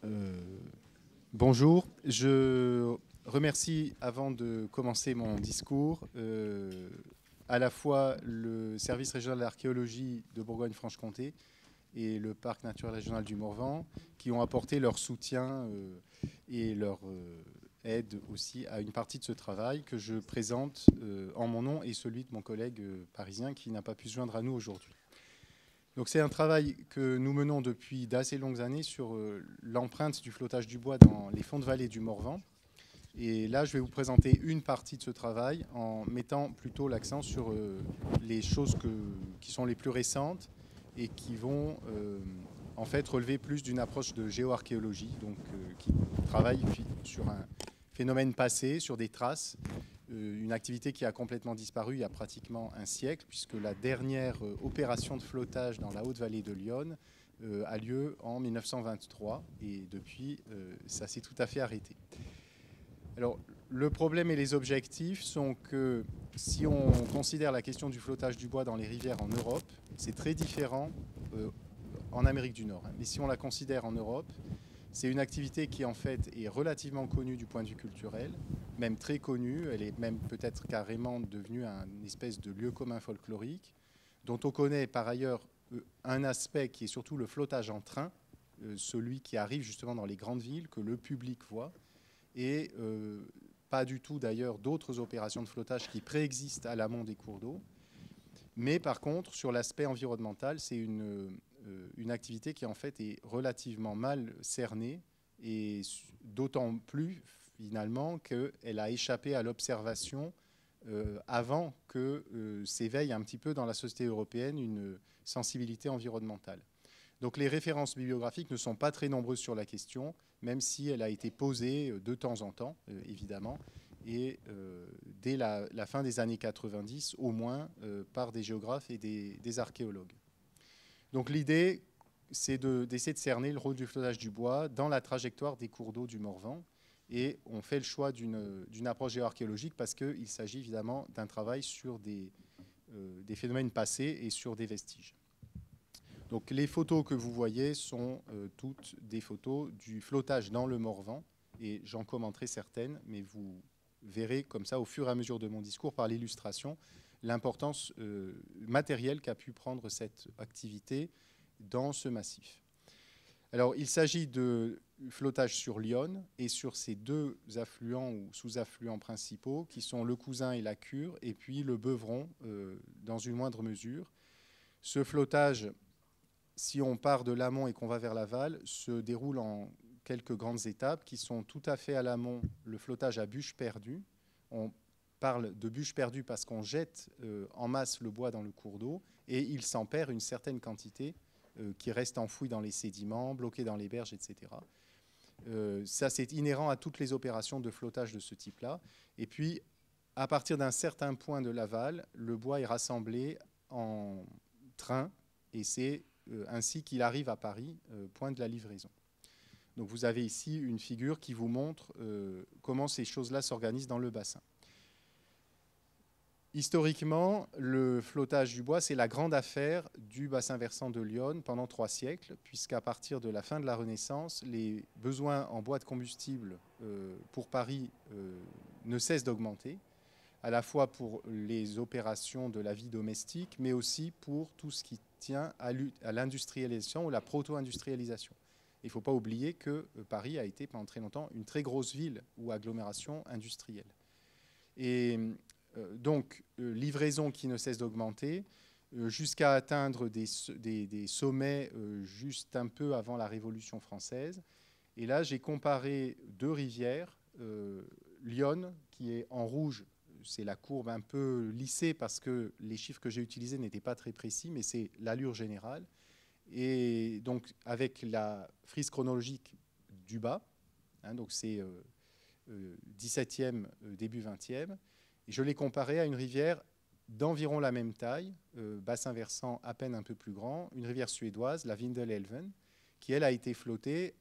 Euh, Bonjour, je remercie avant de commencer mon discours à la fois le service régional d'archéologie de Bourgogne-Franche-Comté et le parc naturel régional du Morvan qui ont apporté leur soutien et leur aide aussi à une partie de ce travail que je présente en mon nom et celui de mon collègue parisien qui n'a pas pu se joindre à nous aujourd'hui. Donc c'est un travail que nous menons depuis d'assez longues années sur l'empreinte du flottage du bois dans les fonds de vallée du Morvan. Et là, je vais vous présenter une partie de ce travail en mettant plutôt l'accent sur les choses qui sont les plus récentes et qui vont en fait relever plus d'une approche de géoarchéologie, donc qui travaille sur un phénomène passé, sur des traces, une activité qui a complètement disparu il y a pratiquement un siècle, puisque la dernière opération de flottage dans la haute vallée de l'Yonne a lieu en 1923, et depuis, ça s'est tout à fait arrêté. Alors, le problème et les objectifs sont que si on considère la question du flottage du bois dans les rivières en Europe, c'est très différent en Amérique du Nord. Mais si on la considère en Europe, c'est une activité qui en fait est relativement connue du point de vue culturel, même très connue. Elle est même peut-être carrément devenue une espèce de lieu commun folklorique, dont on connaît par ailleurs un aspect qui est surtout le flottage en train, celui qui arrive justement dans les grandes villes, que le public voit, et pas du tout d'ailleurs d'autres opérations de flottage qui préexistent à l'amont des cours d'eau. Mais par contre, sur l'aspect environnemental, c'est une activité qui en fait est relativement mal cernée, et d'autant plus finalement qu'elle a échappé à l'observation avant que s'éveille un petit peu dans la société européenne une sensibilité environnementale. Donc les références bibliographiques ne sont pas très nombreuses sur la question, même si elle a été posée de temps en temps, évidemment, et dès la fin des années 90, au moins, par des géographes et des archéologues. Donc l'idée, c'est d'essayer de cerner le rôle du flottage du bois dans la trajectoire des cours d'eau du Morvan. Et on fait le choix d'une approche géoarchéologique parce qu'il s'agit évidemment d'un travail sur des phénomènes passés et sur des vestiges. Donc les photos que vous voyez sont toutes des photos du flottage dans le Morvan, et j'en commenterai certaines, mais vous verrez comme ça au fur et à mesure de mon discours par l'illustration l'importance matérielle qu'a pu prendre cette activité dans ce massif. Alors il s'agit de flottage sur l'Yonne et sur ces deux affluents ou sous-affluents principaux qui sont le Cousin et la Cure, et puis le Beuvron dans une moindre mesure. Ce flottage, si on part de l'amont et qu'on va vers l'aval, se déroule en quelques grandes étapes qui sont tout à fait à l'amont, le flottage à bûche perdue. On parle de bûche perdue parce qu'on jette en masse le bois dans le cours d'eau et il s'en perd une certaine quantité qui reste enfouie dans les sédiments, bloquée dans les berges, etc. Ça, c'est inhérent à toutes les opérations de flottage de ce type-là. Et puis, à partir d'un certain point de l'aval, le bois est rassemblé en train et c'est ainsi qu'il arrive à Paris, point de la livraison. Donc vous avez ici une figure qui vous montre comment ces choses-là s'organisent dans le bassin. Historiquement, le flottage du bois, c'est la grande affaire du bassin versant de l'Yonne pendant 3 siècles, puisqu'à partir de la fin de la Renaissance, les besoins en bois de combustible pour Paris ne cessent d'augmenter, à la fois pour les opérations de la vie domestique, mais aussi pour tout ce qui tient à l'industrialisation ou la proto-industrialisation. Il ne faut pas oublier que Paris a été pendant très longtemps une très grosse ville ou agglomération industrielle. Et donc, livraison qui ne cesse d'augmenter, jusqu'à atteindre des sommets juste un peu avant la Révolution française. Et là, j'ai comparé deux rivières, l'Yonne, qui est en rouge, c'est la courbe un peu lissée parce que les chiffres que j'ai utilisés n'étaient pas très précis, mais c'est l'allure générale. Et donc, avec la frise chronologique du bas, hein, donc c'est 17e, début 20e, et je l'ai comparé à une rivière d'environ la même taille, bassin versant à peine un peu plus grand, une rivière suédoise, la Vindelälven, qui elle a été flottée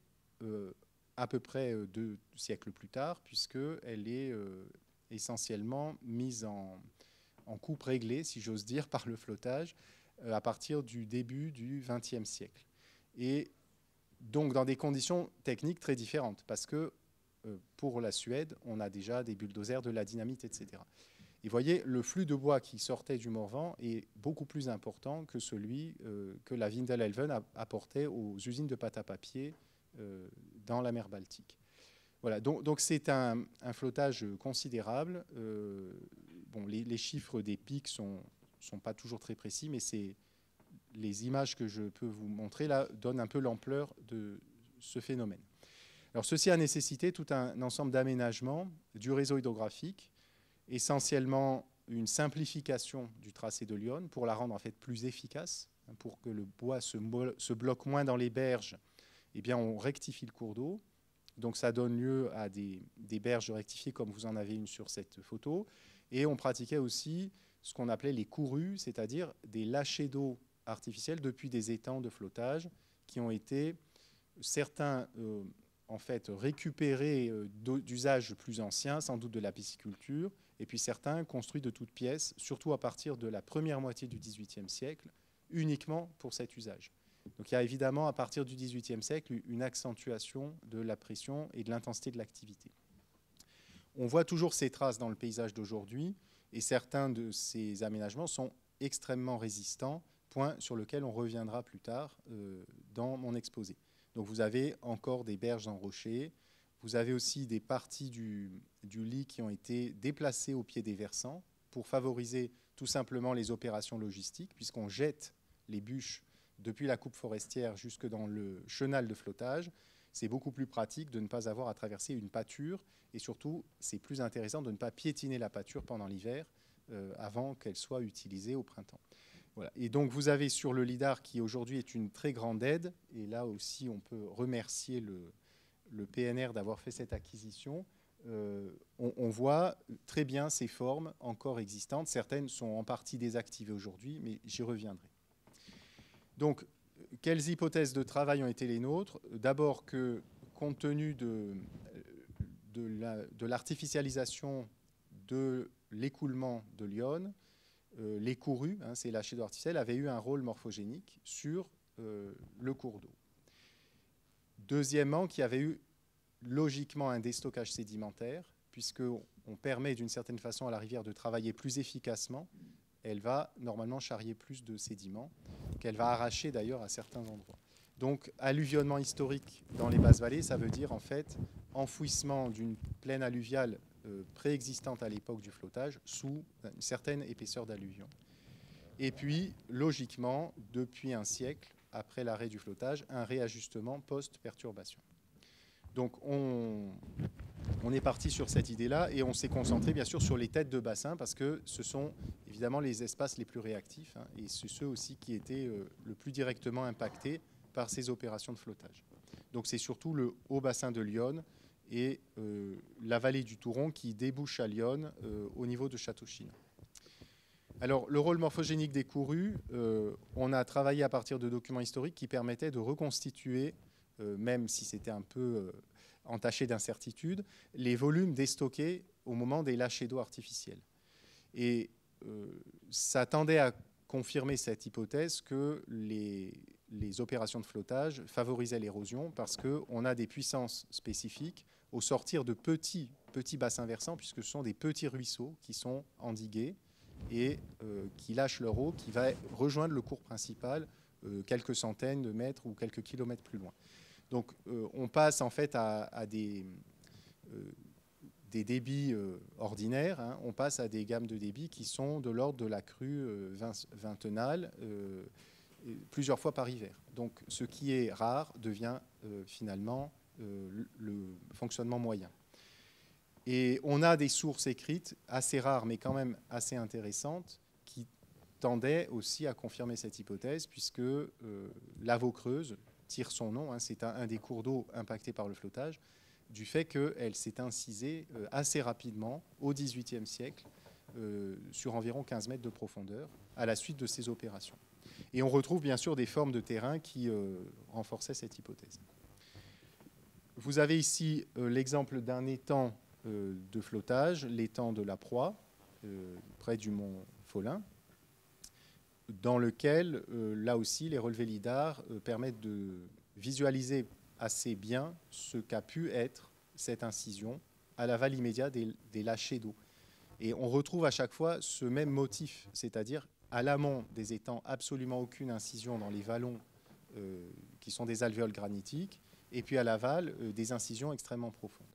à peu près 2 siècles plus tard, puisqu'elle est essentiellement mise en coupe réglée, si j'ose dire, par le flottage, à partir du début du XXe siècle. Et donc dans des conditions techniques très différentes, parce que pour la Suède, on a déjà des bulldozers, de la dynamite, etc. Et vous voyez, le flux de bois qui sortait du Morvan est beaucoup plus important que celui que la Vindelälven apportait aux usines de pâte à papier dans la mer Baltique. Voilà, donc c'est un flottage considérable. Bon, les chiffres des pics sont pas toujours très précis, mais les images que je peux vous montrer là donnent un peu l'ampleur de ce phénomène. Alors, ceci a nécessité tout un ensemble d'aménagements du réseau hydrographique, essentiellement une simplification du tracé de l'Yonne pour la rendre en fait plus efficace, pour que le bois se bloque moins dans les berges. Eh bien, on rectifie le cours d'eau. Donc, ça donne lieu à des berges rectifiées, comme vous en avez une sur cette photo. Et on pratiquait aussi ce qu'on appelait les courus, c'est-à-dire des lâchers d'eau artificiels depuis des étangs de flottage qui ont été certains en fait récupérés d'usages plus anciens, sans doute de la pisciculture, et puis certains construits de toutes pièces, surtout à partir de la première moitié du XVIIIe siècle, uniquement pour cet usage. Donc il y a évidemment à partir du XVIIIe siècle une accentuation de la pression et de l'intensité de l'activité. On voit toujours ces traces dans le paysage d'aujourd'hui, et certains de ces aménagements sont extrêmement résistants, point sur lequel on reviendra plus tard dans mon exposé. Donc vous avez encore des berges en rocher, vous avez aussi des parties du lit qui ont été déplacées au pied des versants pour favoriser tout simplement les opérations logistiques, puisqu'on jette les bûches depuis la coupe forestière jusque dans le chenal de flottage. C'est beaucoup plus pratique de ne pas avoir à traverser une pâture, et surtout, c'est plus intéressant de ne pas piétiner la pâture pendant l'hiver avant qu'elle soit utilisée au printemps. Voilà. Et donc, vous avez sur le lidar, qui aujourd'hui est une très grande aide, et là aussi, on peut remercier le PNR d'avoir fait cette acquisition. On voit très bien ces formes encore existantes. Certaines sont en partie désactivées aujourd'hui, mais j'y reviendrai. Donc, quelles hypothèses de travail ont été les nôtres? D'abord que, compte tenu de l'artificialisation de l'écoulement de l'Yonne, les courus, ces lâchers d'eau artificiels, avaient eu un rôle morphogénique sur le cours d'eau. Deuxièmement, qu'il y avait eu logiquement un déstockage sédimentaire, puisqu'on permet d'une certaine façon à la rivière de travailler plus efficacement. Elle va normalement charrier plus de sédiments, qu'elle va arracher d'ailleurs à certains endroits. Donc, alluvionnement historique dans les basses vallées, ça veut dire en fait enfouissement d'une plaine alluviale préexistante à l'époque du flottage sous une certaine épaisseur d'alluvion. Et puis, logiquement, depuis un siècle, après l'arrêt du flottage, un réajustement post-perturbation. Donc, on est parti sur cette idée-là et on s'est concentré bien sûr sur les têtes de bassin parce que ce sont évidemment les espaces les plus réactifs et c'est ceux aussi qui étaient le plus directement impactés par ces opérations de flottage. Donc, c'est surtout le haut bassin de l'Yonne et la vallée du Touron qui débouche à l'Yonne au niveau de Château-Chinon. Alors, le rôle morphogénique des courus, on a travaillé à partir de documents historiques qui permettaient de reconstituer, même si c'était un peu entaché d'incertitude, les volumes déstockés au moment des lâchers d'eau artificiels. Et ça tendait à confirmer cette hypothèse que les opérations de flottage favorisaient l'érosion parce qu'on a des puissances spécifiques au sortir de petits bassins versants, puisque ce sont des petits ruisseaux qui sont endigués et qui lâchent leur eau, qui va rejoindre le cours principal quelques centaines de mètres ou quelques kilomètres plus loin. Donc on passe en fait à des débits ordinaires, on passe à des gammes de débit qui sont de l'ordre de la crue vingtenale, plusieurs fois par hiver. Donc ce qui est rare devient finalement le fonctionnement moyen. Et on a des sources écrites, assez rares mais quand même assez intéressantes, qui tendaient aussi à confirmer cette hypothèse, puisque la Vaucreuse tire son nom, c'est un des cours d'eau impactés par le flottage, du fait qu'elle s'est incisée assez rapidement au XVIIIe siècle, sur environ 15 mètres de profondeur, à la suite de ces opérations. Et on retrouve bien sûr des formes de terrain qui renforçaient cette hypothèse. Vous avez ici l'exemple d'un étang de flottage, l'étang de la Proie, près du mont Folin, dans lequel, là aussi, les relevés lidar permettent de visualiser assez bien ce qu'a pu être cette incision à l'aval immédiat des lâchers d'eau. Et on retrouve à chaque fois ce même motif, c'est-à-dire à l'amont des étangs, absolument aucune incision dans les vallons qui sont des alvéoles granitiques, et puis à l'aval, des incisions extrêmement profondes.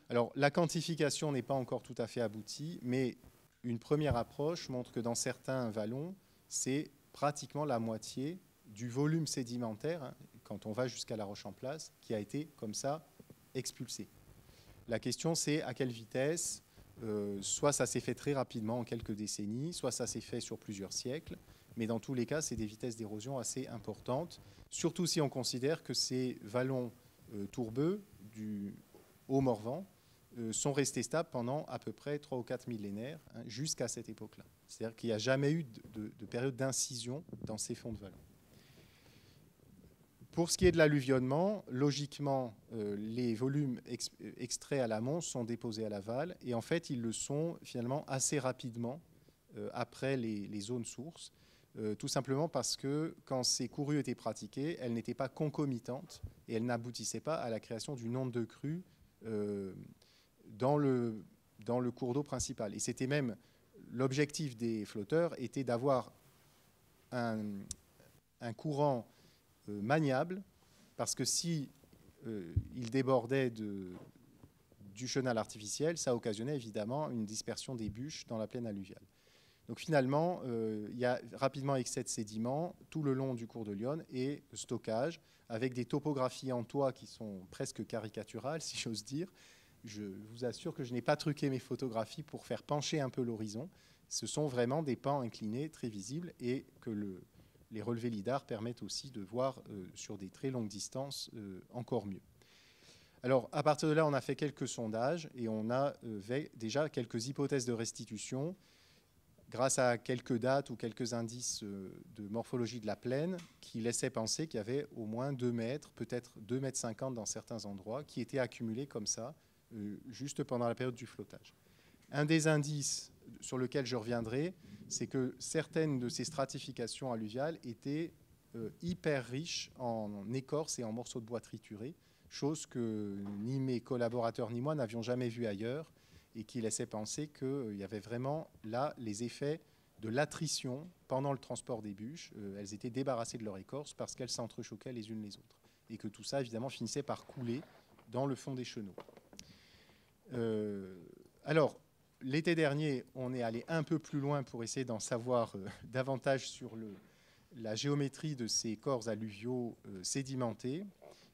Alors, la quantification n'est pas encore tout à fait aboutie, mais une première approche montre que dans certains vallons, c'est pratiquement la moitié du volume sédimentaire, hein, quand on va jusqu'à la roche en place, qui a été comme ça expulsé. La question, c'est à quelle vitesse. Soit ça s'est fait très rapidement en quelques décennies, soit ça s'est fait sur plusieurs siècles, mais dans tous les cas, c'est des vitesses d'érosion assez importantes, surtout si on considère que ces vallons tourbeux du Haut-Morvan sont restés stables pendant à peu près 3 ou 4 millénaires, hein, jusqu'à cette époque-là. C'est-à-dire qu'il n'y a jamais eu de période d'incision dans ces fonds de vallons. Pour ce qui est de l'alluvionnement, logiquement, les volumes extraits à l'amont sont déposés à l'aval, et en fait, ils le sont finalement assez rapidement après les zones sources, tout simplement parce que quand ces courues étaient pratiquées, elles n'étaient pas concomitantes et elles n'aboutissaient pas à la création d'une onde de crue dans le cours d'eau principal. Et c'était même l'objectif des flotteurs était d'avoir un courant maniable, parce que si il débordait du chenal artificiel, ça occasionnait évidemment une dispersion des bûches dans la plaine alluviale. Donc finalement, il y a rapidement excès de sédiments tout le long du cours de l'Yonne et stockage, avec des topographies en toit qui sont presque caricaturales, si j'ose dire. Je vous assure que je n'ai pas truqué mes photographies pour faire pencher un peu l'horizon. Ce sont vraiment des pans inclinés très visibles et que les relevés lidar permettent aussi de voir sur des très longues distances encore mieux. Alors, à partir de là, on a fait quelques sondages et on a déjà quelques hypothèses de restitution grâce à quelques dates ou quelques indices de morphologie de la plaine qui laissaient penser qu'il y avait au moins 2 mètres, peut-être 2,50 mètres dans certains endroits, qui étaient accumulés comme ça, juste pendant la période du flottage. Un des indices sur lequel je reviendrai, c'est que certaines de ces stratifications alluviales étaient hyper riches en écorce et en morceaux de bois triturés, chose que ni mes collaborateurs ni moi n'avions jamais vue ailleurs et qui laissait penser qu'il y avait vraiment là les effets de l'attrition pendant le transport des bûches. Elles étaient débarrassées de leur écorce parce qu'elles s'entrechoquaient les unes les autres. Et que tout ça, évidemment, finissait par couler dans le fond des chenaux. Alors, l'été dernier, on est allé un peu plus loin pour essayer d'en savoir davantage sur la géométrie de ces corps alluviaux sédimentés.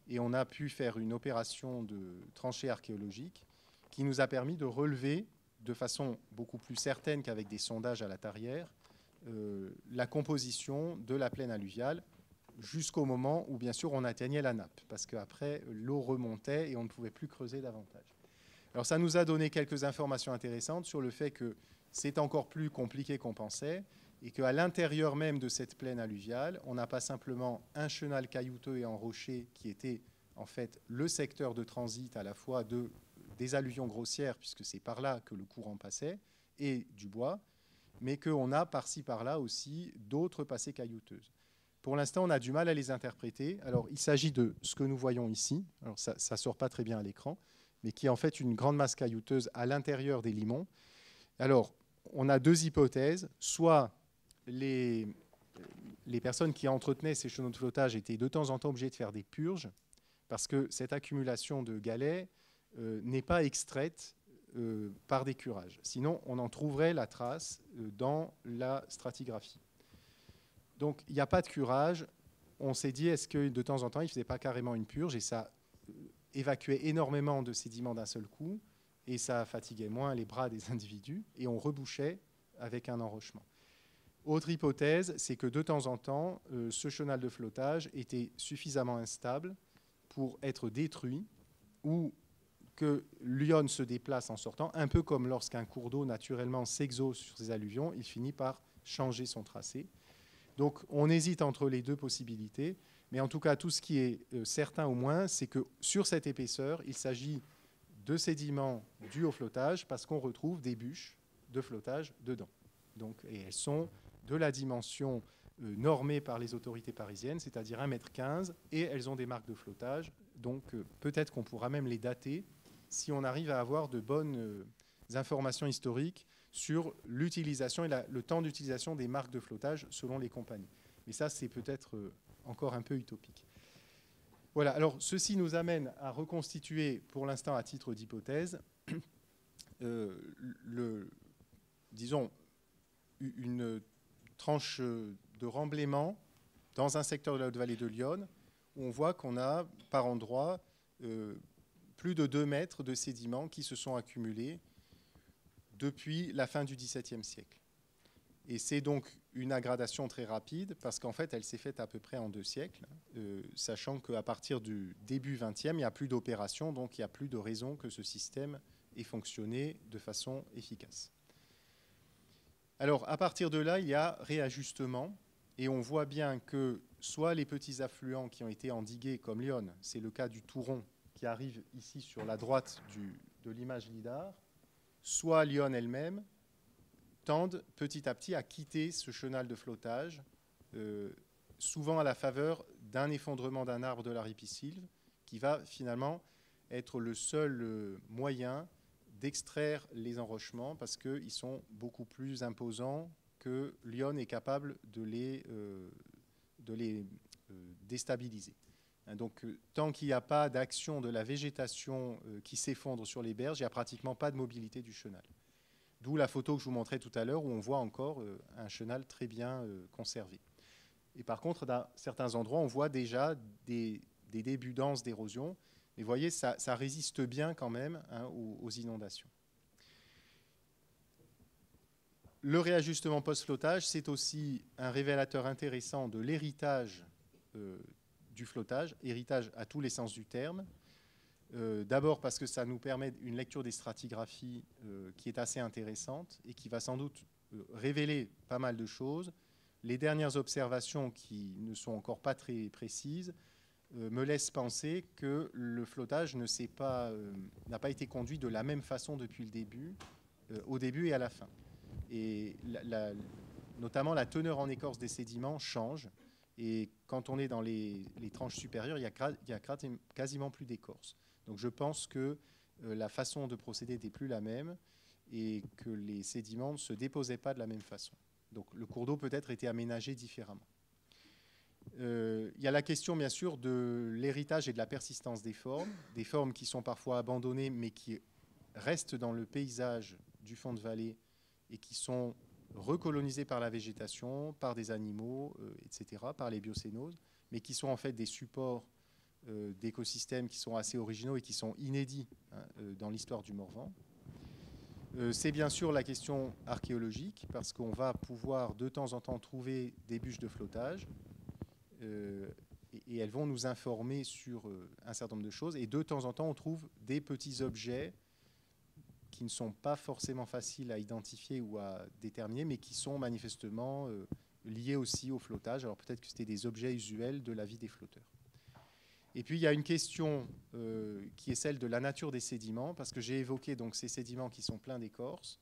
Et on a pu faire une opération de tranchée archéologique qui nous a permis de relever de façon beaucoup plus certaine qu'avec des sondages à la tarière la composition de la plaine alluviale jusqu'au moment où, bien sûr, on atteignait la nappe, parce qu'après, l'eau remontait et on ne pouvait plus creuser davantage. Alors, ça nous a donné quelques informations intéressantes sur le fait que c'est encore plus compliqué qu'on pensait et qu'à l'intérieur même de cette plaine alluviale, on n'a pas simplement un chenal caillouteux et enroché qui était en fait le secteur de transit à la fois des alluvions grossières, puisque c'est par là que le courant passait, et du bois, mais qu'on a par-ci par-là aussi d'autres passées caillouteuses. Pour l'instant, on a du mal à les interpréter. Alors, il s'agit de ce que nous voyons ici. Alors, ça ne sort pas très bien à l'écran, mais qui est en fait une grande masse caillouteuse à l'intérieur des limons. Alors, on a 2 hypothèses. Soit les personnes qui entretenaient ces chenaux de flottage étaient de temps en temps obligées de faire des purges, parce que cette accumulation de galets n'est pas extraite par des curages. Sinon, on en trouverait la trace dans la stratigraphie. Donc, il n'y a pas de curage. On s'est dit, est-ce que de temps en temps, il ne faisait pas carrément une purge et ça évacuait énormément de sédiments d'un seul coup et ça fatiguait moins les bras des individus et on rebouchait avec un enrochement. Autre hypothèse, c'est que de temps en temps, ce chenal de flottage était suffisamment instable pour être détruit ou que l'Yonne se déplace en sortant, un peu comme lorsqu'un cours d'eau naturellement s'exauce sur ses alluvions, il finit par changer son tracé. Donc on hésite entre les 2 possibilités, mais en tout cas tout ce qui est certain au moins, c'est que sur cette épaisseur, il s'agit de sédiments dus au flottage parce qu'on retrouve des bûches de flottage dedans. Donc, et elles sont de la dimension normée par les autorités parisiennes, c'est-à-dire 1,15 m, et elles ont des marques de flottage donc peut-être qu'on pourra même les dater si on arrive à avoir de bonnes informations historiques sur l'utilisation et le temps d'utilisation des marques de flottage selon les compagnies. Mais ça, c'est peut-être encore un peu utopique. Voilà, alors ceci nous amène à reconstituer, pour l'instant à titre d'hypothèse, disons, une tranche de remblaiement dans un secteur de la Haute-Vallée de l'Yonne, où on voit qu'on a, par endroits, plus de 2 mètres de sédiments qui se sont accumulés depuis la fin du XVIIe siècle. Et c'est donc une aggradation très rapide, parce qu'en fait, elle s'est faite à peu près en 2 siècles, sachant qu'à partir du début XXe, il n'y a plus d'opération, donc il n'y a plus de raison que ce système ait fonctionné de façon efficace. Alors, à partir de là, il y a réajustement, et on voit bien que soit les petits affluents qui ont été endigués, comme l'Yonne, c'est le cas du Touron, qui arrive ici sur la droite de l'image LIDAR, soit l'Yonne elle-même, tendent petit à petit à quitter ce chenal de flottage, souvent à la faveur d'un effondrement d'un arbre de la ripisylve, qui va finalement être le seul moyen d'extraire les enrochements, parce qu'ils sont beaucoup plus imposants que l'Yonne est capable de les déstabiliser. Donc, tant qu'il n'y a pas d'action de la végétation qui s'effondre sur les berges, il n'y a pratiquement pas de mobilité du chenal. D'où la photo que je vous montrais tout à l'heure, où on voit encore un chenal très bien conservé. Et par contre, dans certains endroits, on voit déjà des débuts denses d'érosion. Mais vous voyez, ça résiste bien quand même aux inondations. Le réajustement post-flottage, c'est aussi un révélateur intéressant de l'héritage du flottage, héritage à tous les sens du terme. D'abord parce que ça nous permet une lecture des stratigraphies qui est assez intéressante et qui va sans doute révéler pas mal de choses. Les dernières observations, qui ne sont encore pas très précises, me laissent penser que le flottage n'a pas été conduit de la même façon depuis le début, au début et à la fin. Et notamment la teneur en écorce des sédiments change. Et quand on est dans les tranches supérieures, il y a quasiment plus d'écorce. Donc je pense que la façon de procéder n'était plus la même et que les sédiments ne se déposaient pas de la même façon. Donc le cours d'eau peut-être était aménagé différemment. Il y a la question bien sûr de l'héritage et de la persistance des formes qui sont parfois abandonnées mais qui restent dans le paysage du fond de vallée et qui sont recolonisées par la végétation, par des animaux, etc., par les biocénoses, mais qui sont en fait des supports d'écosystèmes qui sont assez originaux et qui sont inédits dans l'histoire du Morvan. C'est bien sûr la question archéologique, parce qu'on va pouvoir de temps en temps trouver des bûches de flottage, et elles vont nous informer sur un certain nombre de choses. Et de temps en temps, on trouve des petits objets qui ne sont pas forcément faciles à identifier ou à déterminer, mais qui sont manifestement liés aussi au flottage. Alors peut-être que c'était des objets usuels de la vie des flotteurs. Et puis il y a une question qui est celle de la nature des sédiments, parce que j'ai évoqué donc ces sédiments qui sont pleins d'écorce.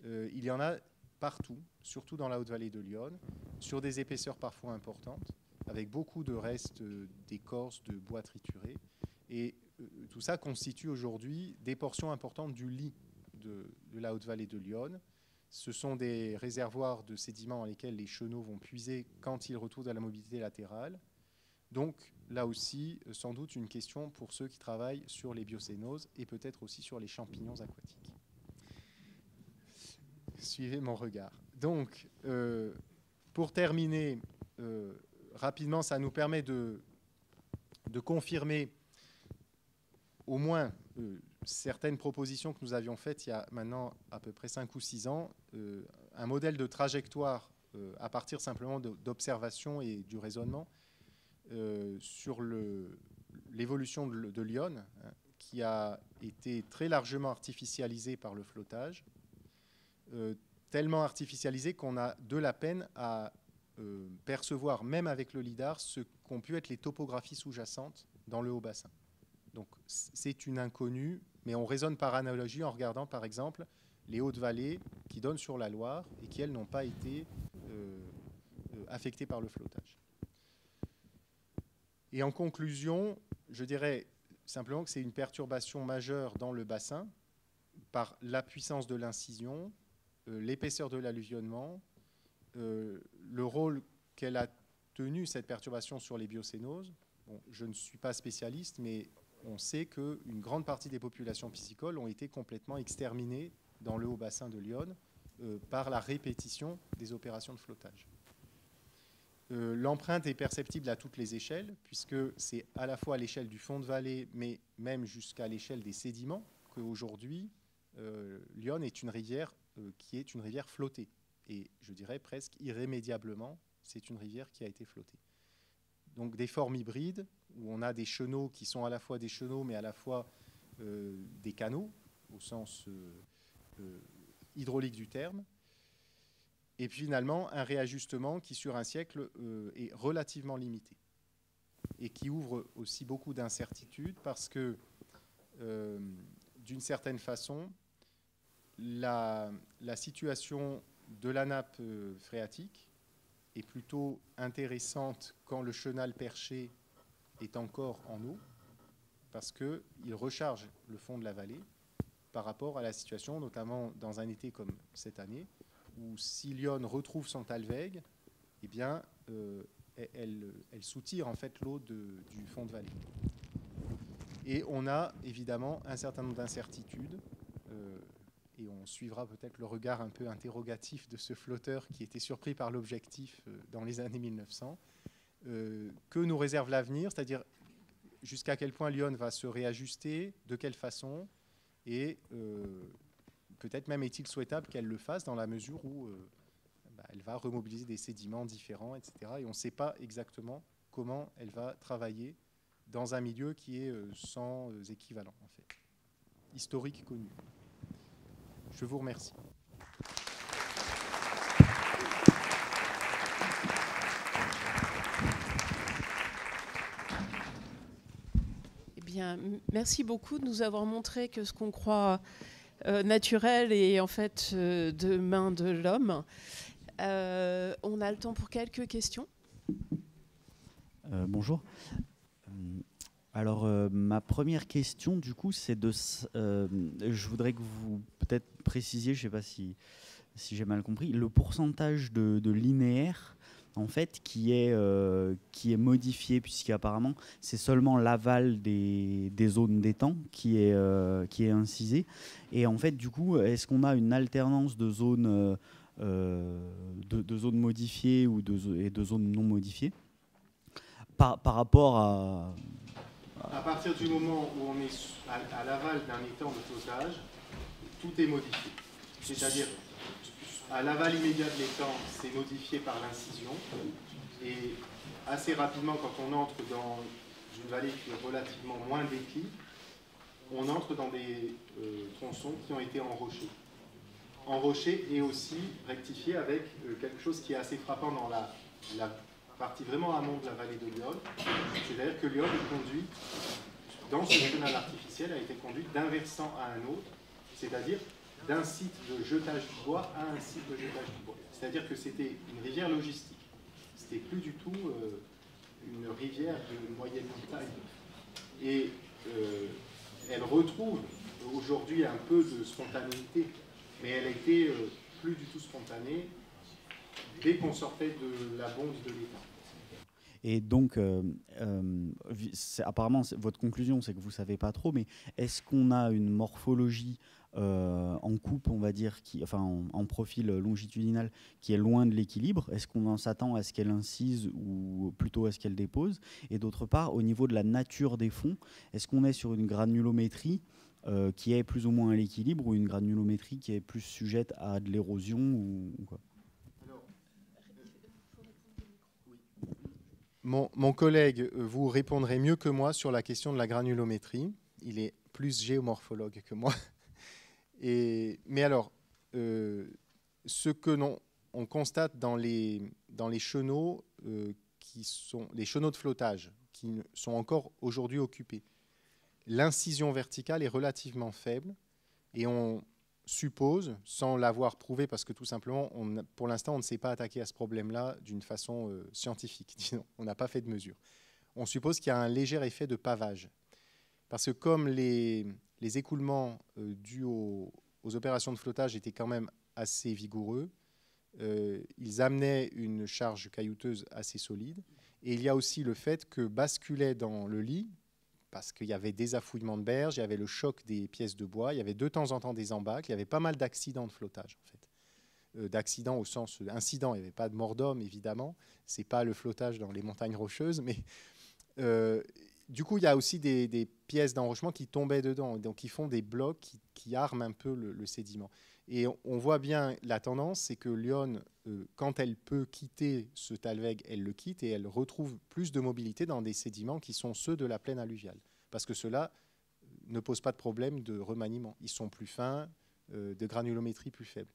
Il y en a partout, surtout dans la Haute-Vallée de l'Yonne, sur des épaisseurs parfois importantes, avec beaucoup de restes d'écorce, de bois triturés. Et tout ça constitue aujourd'hui des portions importantes du lit de la Haute-Vallée de l'Yonne. Ce sont des réservoirs de sédiments dans lesquels les chenaux vont puiser quand ils retrouvent de la mobilité latérale. Donc, là aussi, sans doute une question pour ceux qui travaillent sur les biocénoses et peut-être aussi sur les champignons aquatiques. Suivez mon regard. Donc, pour terminer, rapidement, ça nous permet de confirmer au moins certaines propositions que nous avions faites il y a maintenant à peu près 5 ou 6 ans, un modèle de trajectoire à partir simplement d'observation et du raisonnement, sur l'évolution de l'Yonne, qui a été très largement artificialisée par le flottage, tellement artificialisée qu'on a de la peine à percevoir, même avec le LIDAR, ce qu'ont pu être les topographies sous-jacentes dans le haut bassin. Donc c'est une inconnue, mais on raisonne par analogie en regardant par exemple les hautes vallées qui donnent sur la Loire et qui, elles, n'ont pas été affectées par le flottage. Et en conclusion, je dirais, simplement que c'est une perturbation majeure dans le bassin par la puissance de l'incision, l'épaisseur de l'alluvionnement, le rôle qu'elle a tenu, cette perturbation, sur les biocénoses. Bon, je ne suis pas spécialiste, mais on sait qu'une grande partie des populations piscicoles ont été complètement exterminées dans le haut bassin de l'Yonne par la répétition des opérations de flottage. L'empreinte est perceptible à toutes les échelles, puisque c'est à la fois à l'échelle du fond de vallée, mais même jusqu'à l'échelle des sédiments, qu'aujourd'hui, l'Yonne est une rivière qui est une rivière flottée. Et je dirais presque irrémédiablement, c'est une rivière qui a été flottée. Donc des formes hybrides, où on a des chenaux qui sont à la fois des chenaux, mais à la fois des canaux, au sens hydraulique du terme. Et puis finalement, un réajustement qui, sur un siècle, est relativement limité. Et qui ouvre aussi beaucoup d'incertitudes, parce que, d'une certaine façon, la situation de la nappe phréatique est plutôt intéressante quand le chenal perché est encore en eau, parce qu'il recharge le fond de la vallée par rapport à la situation, notamment dans un été comme cette année, où si l'Yonne retrouve son talweg, eh bien, elle soutire en fait l'eau du fond de vallée. Et on a évidemment un certain nombre d'incertitudes, et on suivra peut-être le regard un peu interrogatif de ce flotteur qui était surpris par l'objectif dans les années 1900, que nous réserve l'avenir, c'est-à-dire jusqu'à quel point l'Yonne va se réajuster, de quelle façon, et peut-être même est-il souhaitable qu'elle le fasse dans la mesure où elle va remobiliser des sédiments différents, etc. Et on ne sait pas exactement comment elle va travailler dans un milieu qui est sans équivalent, en fait, historique connu. Je vous remercie. Eh bien, merci beaucoup de nous avoir montré que ce qu'on croit naturel est en fait de main de l'homme. On a le temps pour quelques questions. Bonjour. Alors, ma première question, du coup, c'est je voudrais que vous peut-être précisiez, je ne sais pas si j'ai mal compris, le pourcentage de linéaire, en fait, qui est modifié, puisqu'apparemment, c'est seulement l'aval des zones d'étang qui est incisé. Et en fait, du coup, est-ce qu'on a une alternance de zones, de zones modifiées et de zones non modifiées par rapport à... À partir du moment où on est à l'aval d'un étang de flottage, tout est modifié. C'est-à-dire, à l'aval immédiat de l'étang, c'est modifié par l'incision. Et assez rapidement, quand on entre dans une vallée qui est relativement moins déclive, on entre dans des tronçons qui ont été enrochés. Enrochés et aussi rectifiés avec quelque chose qui est assez frappant dans la partie vraiment amont de la vallée de l'Yonne, c'est-à-dire que l'Yonne est conduite, dans ce chenal artificiel, a été conduite d'un versant à un autre, c'est-à-dire d'un site de jetage du bois à un site de jetage du bois. C'est-à-dire que c'était une rivière logistique. C'était plus du tout une rivière de moyenne taille. Et elle retrouve aujourd'hui un peu de spontanéité, mais elle était plus du tout spontanée dès qu'on sortait de la bonde de l'étang. Et donc, apparemment, votre conclusion, c'est que vous ne savez pas trop, mais est-ce qu'on a une morphologie en coupe, on va dire, en profil longitudinal, qui est loin de l'équilibre? Est-ce qu'on s'attend à ce qu'elle incise ou plutôt à ce qu'elle dépose? Et d'autre part, au niveau de la nature des fonds, est-ce qu'on est sur une granulométrie qui est plus ou moins à l'équilibre ou une granulométrie qui est plus sujette à de l'érosion ou quoi? Mon collègue vous répondrait mieux que moi sur la question de la granulométrie. Il est plus géomorphologue que moi. Mais alors, ce que on constate dans les chenaux, qui sont les chenaux de flottage, qui sont encore aujourd'hui occupés, l'incision verticale est relativement faible et on suppose, sans l'avoir prouvé, parce que tout simplement, pour l'instant, on ne s'est pas attaqué à ce problème-là d'une façon scientifique. Disons. On n'a pas fait de mesure. On suppose qu'il y a un léger effet de pavage. Parce que comme les écoulements dus aux opérations de flottage étaient quand même assez vigoureux, ils amenaient une charge caillouteuse assez solide. Et il y a aussi le fait que basculait dans le lit, parce qu'il y avait des affouillements de berges, il y avait le choc des pièces de bois, il y avait de temps en temps des embâcles, il y avait pas mal d'accidents de flottage en fait. D'accidents au sens incident, il n'y avait pas de mort d'homme évidemment, c'est pas le flottage dans les montagnes rocheuses, mais du coup il y a aussi des pièces d'enrochement qui tombaient dedans, donc qui font des blocs qui arment un peu le sédiment. Et on voit bien la tendance, c'est que l'Yonne, quand elle peut quitter ce talweg, elle le quitte et elle retrouve plus de mobilité dans des sédiments qui sont ceux de la plaine alluviale. Parce que ceux-là ne posent pas de problème de remaniement. Ils sont plus fins, de granulométrie plus faible.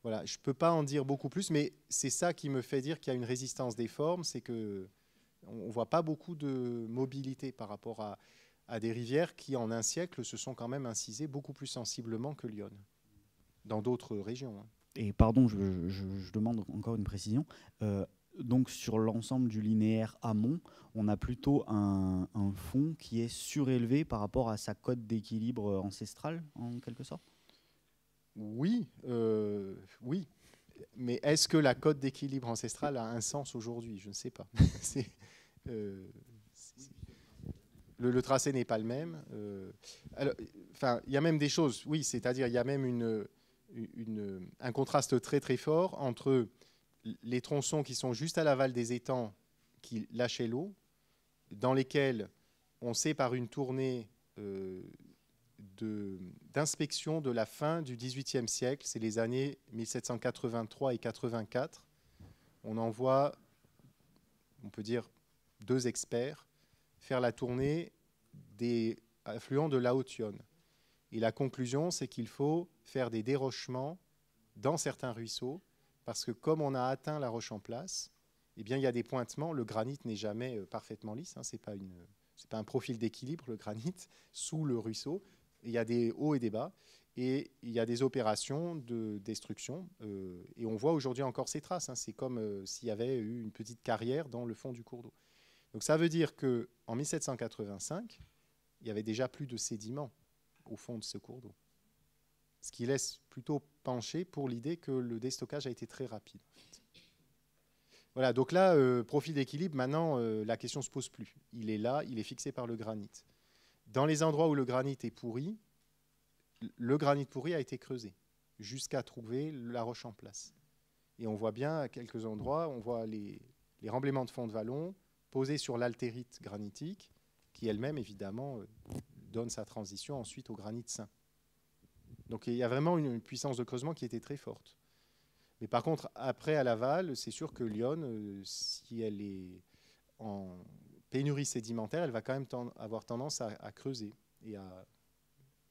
Voilà, je ne peux pas en dire beaucoup plus, mais c'est ça qui me fait dire qu'il y a une résistance des formes, c'est qu'on ne voit pas beaucoup de mobilité par rapport à des rivières qui, en un siècle, se sont quand même incisées beaucoup plus sensiblement que l'Yonne, dans d'autres régions. Et pardon, je demande encore une précision. Donc sur l'ensemble du linéaire amont, on a plutôt un fond qui est surélevé par rapport à sa cote d'équilibre ancestrale, en quelque sorte? Oui, oui. Mais est-ce que la cote d'équilibre ancestrale a un sens aujourd'hui? Je ne sais pas. Le tracé n'est pas le même. Il y a même des choses, oui, c'est-à-dire il y a même un contraste très très fort entre les tronçons qui sont juste à l'aval des étangs qui lâchaient l'eau, dans lesquels on sait par une tournée d'inspection de la fin du XVIIIe siècle, c'est les années 1783 et 84, on envoie, on peut dire, 2 experts faire la tournée des affluents de la Haute-Yonne. Et la conclusion, c'est qu'il faut faire des dérochements dans certains ruisseaux, parce que comme on a atteint la roche en place, eh bien, il y a des pointements. Le granit n'est jamais parfaitement lisse, hein, c'est pas un profil d'équilibre, le granit, sous le ruisseau. Il y a des hauts et des bas, et il y a des opérations de destruction. Et on voit aujourd'hui encore ces traces. Hein, c'est comme s'il y avait eu une petite carrière dans le fond du cours d'eau. Donc ça veut dire qu'en 1785, il y avait déjà plus de sédiments au fond de ce cours d'eau. Ce qui laisse plutôt pencher pour l'idée que le déstockage a été très rapide. Voilà, donc là, profil d'équilibre, maintenant, la question ne se pose plus. Il est là, il est fixé par le granit. Dans les endroits où le granit est pourri, le granit pourri a été creusé jusqu'à trouver la roche en place. Et on voit bien à quelques endroits, on voit les remblaiements de fond de vallon posés sur l'altérite granitique, qui elle-même, évidemment, donne sa transition ensuite au granit sain. Donc il y a vraiment une puissance de creusement qui était très forte. Mais par contre, après, à l'aval, c'est sûr que l'Yonne, si elle est en pénurie sédimentaire, elle va quand même avoir tendance à creuser et à,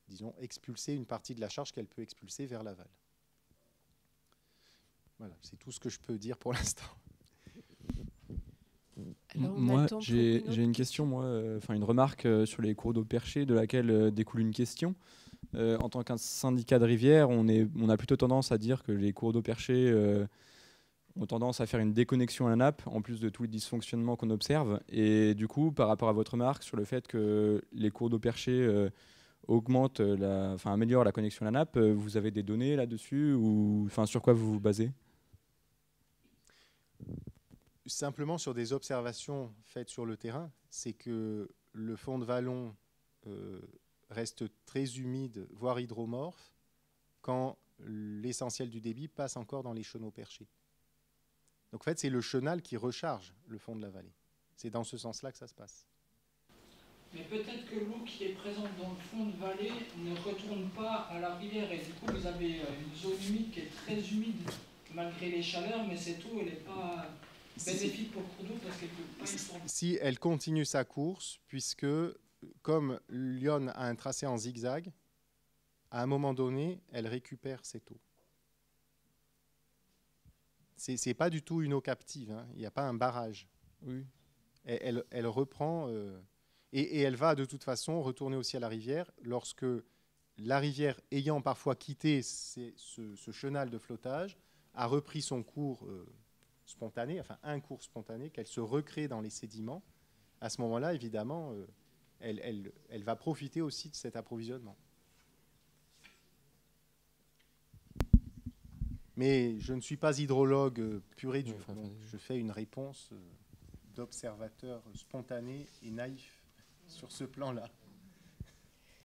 disons, expulser une partie de la charge qu'elle peut expulser vers l'aval. Voilà, c'est tout ce que je peux dire pour l'instant. Moi, j'ai une question, une remarque sur les cours d'eau perchés, de laquelle découle une question. En tant qu'un syndicat de rivière, on a plutôt tendance à dire que les cours d'eau perchés ont tendance à faire une déconnexion à la nappe, en plus de tous les dysfonctionnements qu'on observe. Et du coup, par rapport à votre remarque sur le fait que les cours d'eau perchés améliorent la connexion à la nappe, vous avez des données là-dessus ou sur quoi vous vous basez? Simplement sur des observations faites sur le terrain, c'est que le fond de vallon reste très humide, voire hydromorphe, quand l'essentiel du débit passe encore dans les chenaux perchés. Donc en fait, c'est le chenal qui recharge le fond de la vallée. C'est dans ce sens-là que ça se passe. Mais peut-être que l'eau qui est présente dans le fond de vallée ne retourne pas à la rivière, et du coup vous avez une zone humide qui est très humide malgré les chaleurs, mais cette eau elle n'est pas bénéfique pour le cours d'eau parce qu'elle peut pas être tournée. Si elle continue sa course, puisque comme l'Yonne a un tracé en zigzag, à un moment donné, elle récupère cette eau. C'est pas du tout une eau captive, hein. Il n'y a pas un barrage. Oui. Elle reprend et elle va de toute façon retourner aussi à la rivière lorsque la rivière, ayant parfois quitté ce chenal de flottage, a repris son cours spontané, enfin un cours spontané, qu'elle se recrée dans les sédiments. À ce moment-là, évidemment, elle va profiter aussi de cet approvisionnement. Mais je ne suis pas hydrologue pur et dur, donc je fais une réponse d'observateur spontané et naïf sur ce plan-là.